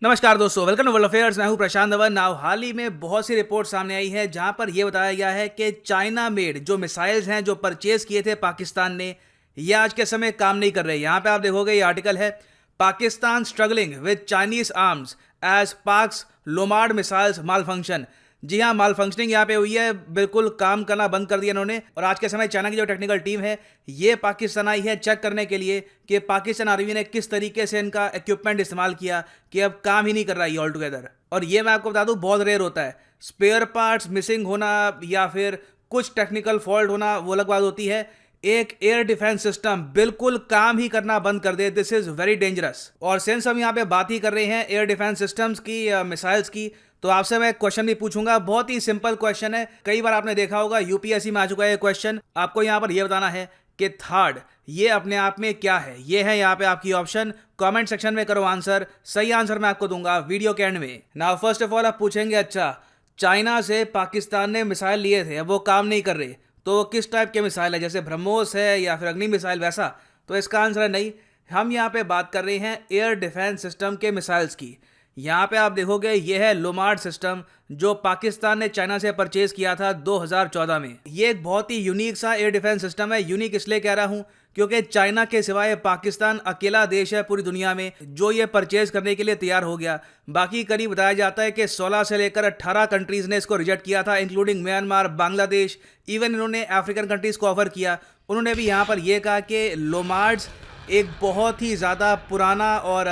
नमस्कार दोस्तों, welcome to world affairs. मैं हूं प्रशांत धवन। नाउ हाल ही में बहुत सी रिपोर्ट सामने आई है जहां पर यह बताया गया है कि चाइना मेड जो मिसाइल्स हैं जो परचेज किए थे पाकिस्तान ने, ये आज के समय काम नहीं कर रहे। यहां पे आप देखोगे ये आर्टिकल है, Pakistan struggling with Chinese arms as Paks lomard missiles malfunction. जी हाँ, माल फंक्शनिंग यहाँ पे हुई है, बिल्कुल काम करना बंद कर दिया इन्होंने। और आज के समय चाइना की जो टेक्निकल टीम है ये पाकिस्तान आई है चेक करने के लिए कि पाकिस्तान आर्मी ने किस तरीके से इनका इक्विपमेंट इस्तेमाल किया कि अब काम ही नहीं कर रहा है ऑल टुगेदर। और ये मैं आपको बता दूं बहुत रेयर होता है, स्पेयर पार्ट्स मिसिंग होना या फिर कुछ टेक्निकल फॉल्ट होना वो अलग बात होती है। एक एयर डिफेंस सिस्टम बिल्कुल काम ही करना बंद कर दे, दिस इज वेरी डेंजरस। और सिंस हम यहाँ पे बात ही कर रहे हैं एयर डिफेंस सिस्टम्स की, मिसाइल्स की, तो आपसे मैं क्वेश्चन भी पूछूंगा। बहुत ही सिंपल क्वेश्चन है, कई बार आपने देखा होगा, यूपीएससी में आ चुका है क्वेश्चन। आपको यहाँ पर यह बताना है कि थर्ड ये अपने आप में क्या है। ये है यहाँ पे आपकी ऑप्शन, कमेंट सेक्शन में करो आंसर। सही आंसर मैं आपको दूंगा वीडियो के एंड में। नाउ फर्स्ट ऑफ ऑल आप पूछेंगे, अच्छा चाइना से पाकिस्तान ने मिसाइल लिए थे, अब वो काम नहीं कर रहे, तो किस टाइप के मिसाइल है, जैसे ब्रह्मोस है या फिर अग्नि मिसाइल वैसा? तो इसका आंसर है नहीं। हम यहाँ पे बात कर रहे हैं एयर डिफेंस सिस्टम के मिसाइल्स की। यहाँ पे आप देखोगे ये है लोमार्ड सिस्टम जो पाकिस्तान ने चाइना से परचेज किया था 2014 में। ये एक बहुत ही यूनिक सा एयर डिफेंस सिस्टम है। यूनिक इसलिए कह रहा हूँ क्योंकि चाइना के सिवाय पाकिस्तान अकेला देश है पूरी दुनिया में जो ये परचेज करने के लिए तैयार हो गया। बाकी करीब बताया जाता है कि 16 से लेकर 18 कंट्रीज ने इसको रिजेक्ट किया था, इंक्लूडिंग म्यांमार, बांग्लादेश। इवन इन्होंने अफ्रीकन कंट्रीज को ऑफर किया। उन्होंने भी यहाँ पर यह कहा कि लोमार्ड्स एक बहुत ही ज़्यादा पुराना और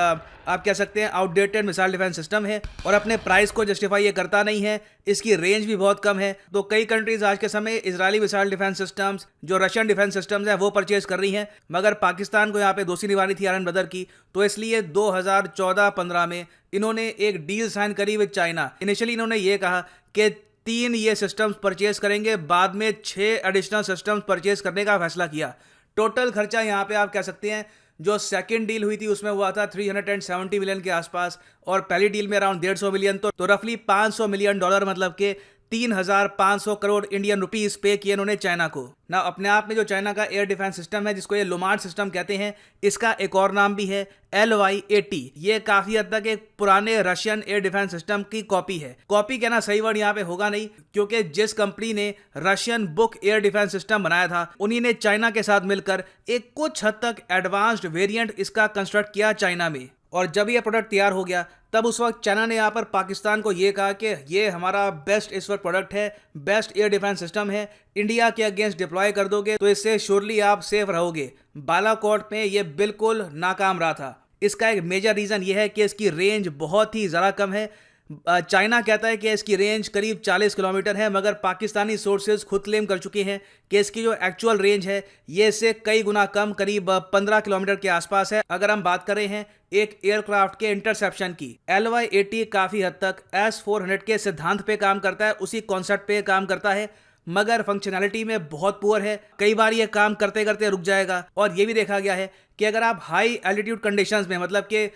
आप कह सकते हैं आउटडेटेड मिसाइल डिफेंस सिस्टम है और अपने प्राइस को जस्टिफाई ये करता नहीं है। इसकी रेंज भी बहुत कम है। तो कई कंट्रीज आज के समय इजरायली मिसाइल डिफेंस सिस्टम्स जो रशियन डिफेंस सिस्टम्स हैं वो परचेज कर रही हैं, मगर पाकिस्तान को यहाँ पे दोषी निभानी थी आयरन ब्रदर की। तो इसलिए 2014-15 में इन्होंने एक डील साइन करी विद चाइना। इनिशियली इन्होंने ये कहा कि 3 ये सिस्टम्स परचेज करेंगे, बाद में 6 एडिशनल सिस्टम्स परचेज करने का फैसला किया। टोटल खर्चा यहाँ पे आप कह सकते हैं जो सेकंड डील हुई थी उसमें हुआ था 370 मिलियन के आसपास, और पहली डील में अराउंड 150 मिलियन, तो रफली $500 मिलियन, मतलब के 3,500 करोड़ इंडियन रुपीस पे किए इन्होंने चाइना को। ना अपने आप में जो चाइना का एयर डिफेंस सिस्टम है जिसको ये लोमार्ड सिस्टम कहते हैं, इसका एक और नाम भी है LY-80। ये काफी हद तक एक पुराने रशियन एयर डिफेंस सिस्टम की कॉपी है। कॉपी कहना सही वर्ड यहाँ पे होगा नहीं, क्योंकि जिस कंपनी ने Russian book air defence system बनाया था उन्हीं ने चाइना के साथ मिलकर एक कुछ हद तक एडवांस्ड वेरिएंट इसका कंस्ट्रक्ट किया चाइना में। और जब ये प्रोडक्ट तैयार हो गया तब उस वक्त चाइना ने यहाँ पर पाकिस्तान को ये कहा कि ये हमारा बेस्ट इस वक्त प्रोडक्ट है, बेस्ट एयर डिफेंस सिस्टम है, इंडिया के अगेंस्ट डिप्लॉय कर दोगे तो इससे श्योरली आप सेफ रहोगे। बालाकोट में ये बिल्कुल नाकाम रहा था। इसका एक मेजर रीज़न ये है कि इसकी रेंज बहुत ही ज़्यादा कम है। चाइना कहता है कि इसकी रेंज करीब 40 किलोमीटर है, मगर पाकिस्तानी सोर्सेज खुद क्लेम कर चुके हैं कि इसकी जो एक्चुअल रेंज है ये इससे कई गुना कम, करीब 15 किलोमीटर के आसपास है। अगर हम बात कर रहे हैं एक एयरक्राफ्ट के इंटरसेप्शन की, LY-80 काफ़ी हद तक S-400 के सिद्धांत पे काम करता है, उसी कॉन्सेप्ट पे काम करता है, मगर फंक्शनैलिटी में बहुत पुअर है। कई बार ये काम करते करते रुक जाएगा। और ये भी देखा गया है कि अगर आप हाई एल्टीट्यूड कंडीशंस में, मतलब कि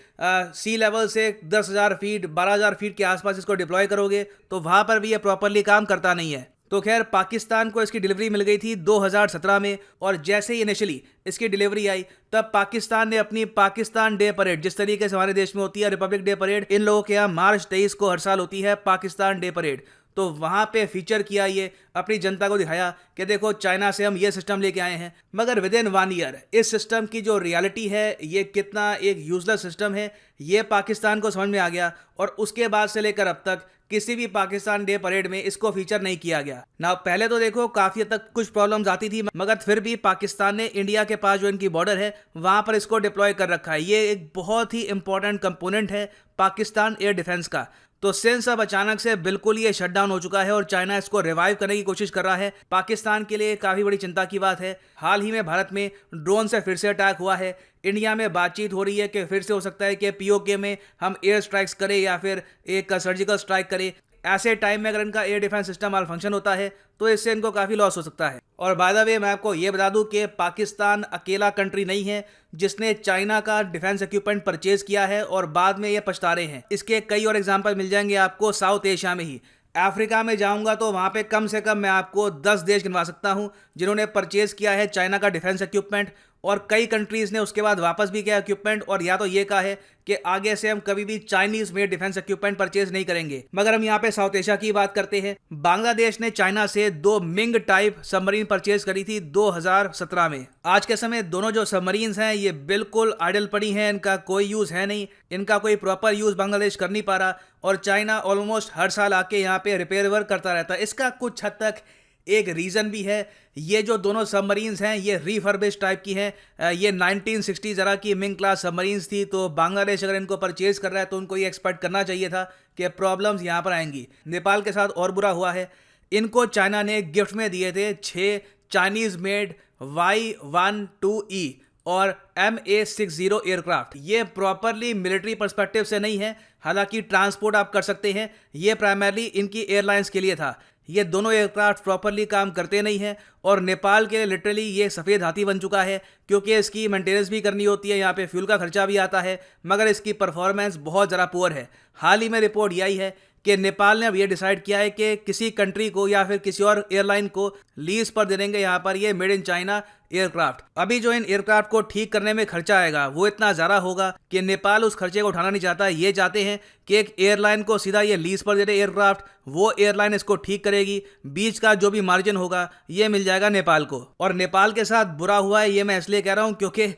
सी लेवल से 10,000 फीट 12,000 फीट के आसपास इसको डिप्लॉय करोगे तो वहाँ पर भी ये प्रॉपरली काम करता नहीं है। तो खैर पाकिस्तान को इसकी डिलीवरी मिल गई थी 2017 में, और जैसे ही इनिशियली इसकी डिलीवरी आई तब पाकिस्तान ने अपनी पाकिस्तान डे परेड, जिस तरीके से हमारे देश में होती है रिपब्लिक डे परेड, इन लोगों के यहाँ मार्च 23 को हर साल होती है पाकिस्तान डे परेड, तो वहाँ पे फीचर किया, ये अपनी जनता को दिखाया कि देखो चाइना से हम ये सिस्टम लेके आए हैं। मगर विद इन 1 ईयर इस सिस्टम की जो रियलिटी है ये कितना एक यूजलेस सिस्टम है ये पाकिस्तान को समझ में आ गया। और उसके बाद से लेकर अब तक किसी भी पाकिस्तान डे परेड में इसको फीचर नहीं किया गया ना। पहले तो देखो काफी हद तक कुछ प्रॉब्लम्स आती थी, मगर फिर भी पाकिस्तान ने इंडिया के पास जो इनकी बॉर्डर है वहां पर इसको डिप्लॉय कर रखा है। ये एक बहुत ही इंपॉर्टेंट कंपोनेंट है पाकिस्तान एयर डिफेंस का। तो सिंस अब अचानक से बिल्कुल ये शट डाउन हो चुका है और चाइना इसको रिवाइव करने की कोशिश कर रहा है, पाकिस्तान के लिए काफ़ी बड़ी चिंता की बात है। हाल ही में भारत में ड्रोन से फिर से अटैक हुआ है। इंडिया में बातचीत हो रही है कि फिर से हो सकता है कि POK में हम एयर स्ट्राइक्स करें या फिर एक सर्जिकल स्ट्राइक करें। ऐसे टाइम में अगर इनका एयर डिफेंस सिस्टम माल फंक्शन होता है तो इससे इनको काफ़ी लॉस हो सकता है। और बाय द वे मैं आपको ये बता दूं कि पाकिस्तान अकेला कंट्री नहीं है जिसने चाइना का डिफेंस इक्विपमेंट परचेज किया है और बाद में ये पछता रहे हैं। इसके कई और एग्जांपल मिल जाएंगे आपको साउथ एशिया में ही। अफ्रीका में जाऊंगा तो वहाँ पे कम से कम मैं आपको 10 देश गिनवा सकता हूँ जिन्होंने परचेज किया है चाइना का डिफेंस इक्विपमेंट। और कई कंट्रीज ने उसके बाद वापस भी किया इक्विपमेंट, और या तो ये कहा है कि आगे से हम कभी भी Chinese made defence equipment purchase नहीं करेंगे। मगर हम यहाँ पे साउथ एशिया की बात करते हैं। बांग्लादेश ने चाइना से 2 मिंग टाइप सबमरीन परचेज करी थी 2017 में। आज के समय दोनों जो सबमरीन्स हैं ये बिल्कुल आइडल पड़ी हैं, इनका कोई यूज है नहीं, इनका कोई प्रॉपर यूज बांग्लादेश कर नहीं पा रहा, और चाइना ऑलमोस्ट हर साल आके यहाँ पे रिपेयर वर्क करता रहता है। इसका कुछ हद तक एक रीज़न भी है, ये जो दोनों सबमरीन्स हैं ये रिफर्बिश टाइप की हैं। ये 1960 जरा की मिंग क्लास सबमरीन्स थी, तो बांग्लादेश अगर इनको परचेज कर रहा है तो उनको ये एक्सपेक्ट करना चाहिए था कि प्रॉब्लम्स यहाँ पर आएंगी। नेपाल के साथ और बुरा हुआ है, इनको चाइना ने गिफ्ट में दिए थे 6 चाइनीज मेड Y-12E और MA-60 एयरक्राफ्ट। ये प्रॉपरली मिलिट्री पर्सपेक्टिव से नहीं है, हालांकि ट्रांसपोर्ट आप कर सकते हैं, ये प्राइमरली इनकी एयरलाइंस के लिए था। ये दोनों एयरक्राफ्ट प्रॉपरली काम करते नहीं हैं, और नेपाल के लिए लिटरली ये सफ़ेद हाथी बन चुका है, क्योंकि इसकी मेंटेनेंस भी करनी होती है, यहाँ पे फ्यूल का खर्चा भी आता है, मगर इसकी परफॉर्मेंस बहुत ज़रा पुअर है। हाल ही में रिपोर्ट ये आई है कि नेपाल ने अब ये डिसाइड किया है कि किसी कंट्री को या फिर किसी और एयरलाइन को लीज पर दे देंगे यहाँ पर ये मेड इन चाइना एयरक्राफ्ट। अभी जो इन एयरक्राफ्ट को ठीक करने में खर्चा आएगा वो इतना ज़्यादा होगा कि नेपाल उस खर्चे को उठाना नहीं चाहता। ये चाहते हैं कि एक एयरलाइन को सीधा ये लीज पर दे दे एयरक्राफ्ट, वो एयरलाइन इसको ठीक करेगी, बीच का जो भी मार्जिन होगा ये मिल जाएगा नेपाल को। और नेपाल के साथ बुरा हुआ है ये मैं इसलिए कह रहा हूँ क्योंकि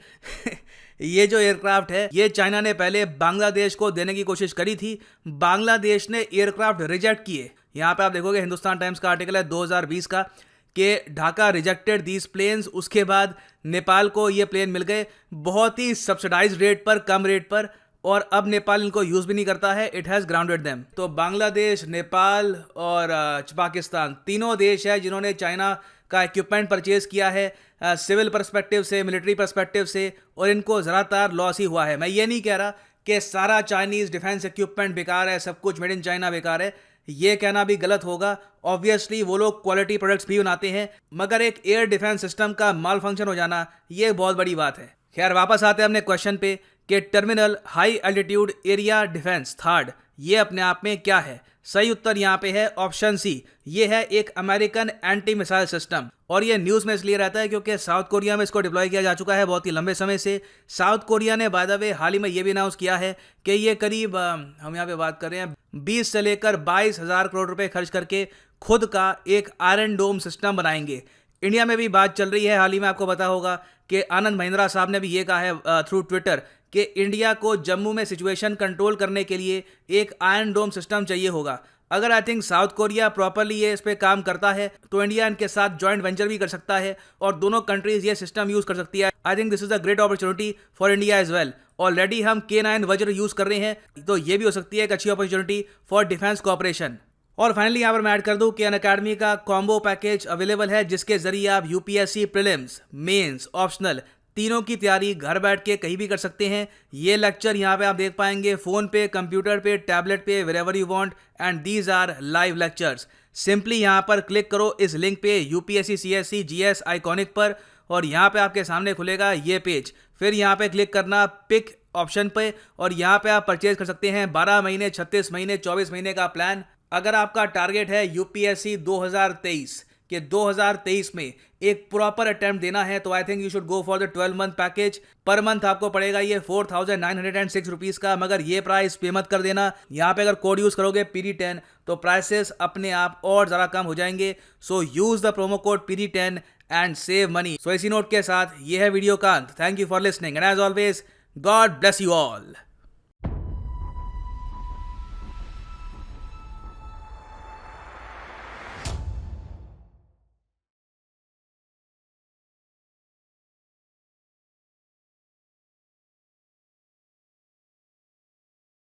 ये जो एयरक्राफ्ट है ये चाइना ने पहले बांग्लादेश को देने की कोशिश करी थी, बांग्लादेश ने एयरक्राफ्ट रिजेक्ट किए। यहाँ पे आप देखोगे हिंदुस्तान टाइम्स का आर्टिकल है 2020 का कि ढाका रिजेक्टेड दीज प्लेन्स। उसके बाद नेपाल को ये प्लेन मिल गए बहुत ही सब्सिडाइज्ड रेट पर, कम रेट पर, और अब नेपाल इनको यूज़ भी नहीं करता है, इट हैज़ ग्राउंडेड देम। तो बांग्लादेश, नेपाल और पाकिस्तान तीनों देश है जिन्होंने चाइना का इक्विपमेंट परचेज किया है सिविल पर्सपेक्टिव से, मिलिट्री पर्सपेक्टिव से, और इनको ज़्यादातर लॉस ही हुआ है। मैं ये नहीं कह रहा कि सारा चाइनीज़ डिफेंस इक्विपमेंट बेकार है, सब कुछ मेड इन चाइना बेकार है, ये कहना भी गलत होगा। ऑब्वियसली वो लोग क्वालिटी प्रोडक्ट्स भी बनाते हैं, मगर एक एयर डिफेंस सिस्टम का माल फंक्शन हो जाना ये बहुत बड़ी बात है। खैर वापस आते हैं अपने क्वेश्चन पे कि terminal high altitude area defence third ये अपने आप में क्या है। सही उत्तर यहाँ पे है ऑप्शन सी, ये है एक अमेरिकन एंटी मिसाइल सिस्टम। और ये न्यूज़ में इसलिए रहता है क्योंकि साउथ कोरिया में इसको डिप्लॉय किया जा चुका है बहुत ही लंबे समय से। साउथ कोरिया ने बाय द वे हाल ही में ये भी अनाउंस किया है कि ये करीब हम यहाँ पे बात कर रहे हैं 20 से लेकर 22,000 करोड़ रुपए खर्च करके खुद का एक आयरन डोम सिस्टम बनाएंगे। इंडिया में भी बात चल रही है, हाल ही में आपको पता होगा कि आनंद महिंद्रा साहब ने भी ये कहा है थ्रू ट्विटर कि इंडिया को जम्मू में सिचुएशन कंट्रोल करने के लिए एक आयरन डोम सिस्टम चाहिए होगा। अगर I think south Korea properly ये इस पे काम करता है तो इंडिया इनके साथ जॉइंट वेंचर भी कर सकता है और दोनों कंट्रीज ये सिस्टम यूज कर सकती है। I think this is a great opportunity for India as well. Already हम K9 वज्र यूज कर रहे हैं, तो ये भी हो सकती है एक अच्छी अपॉर्चुनिटी फॉर डिफेंस कोऑपरेशन। और फाइनली यहाँ पर मैं ऐड कर दूं कि अनअकैडमी का कॉम्बो पैकेज अवेलेबल है जिसके जरिए आप यूपीएससी प्रीलिम्स, मेंस, ऑप्शनल तीनों की तैयारी घर बैठ के कहीं भी कर सकते हैं। ये लेक्चर यहाँ पे आप देख पाएंगे फ़ोन पे, कंप्यूटर पे, टैबलेट पे, wherever you want, and these are live lectures. Simply यहाँ पर क्लिक करो इस लिंक पे यूपीएससी सीएससी जीएस आइकॉनिक पर, और यहाँ पे आपके सामने खुलेगा ये पेज। फिर यहाँ पे क्लिक करना पिक ऑप्शन पे, और यहाँ पे आप परचेज कर सकते हैं 12 महीने, 36 महीने, 24 महीने का प्लान। अगर आपका टारगेट है यूपीएससी 2023 कि 2023 में एक प्रॉपर अटेम्प्ट देना है, तो I think you should go for the 12 month package. Per month आपको पड़ेगा ये 4,906 रुपीज़ का, मगर ये प्राइस पे मत कर देना। यहाँ पे अगर कोड यूज़ करोगे PD10 तो प्राइसेस अपने आप और ज़रा कम हो जाएंगे। So use the promo code PD10 and save money. So इसी नोट के साथ ये है वीडियो का अंत। Thank you for listening and as always God bless you all.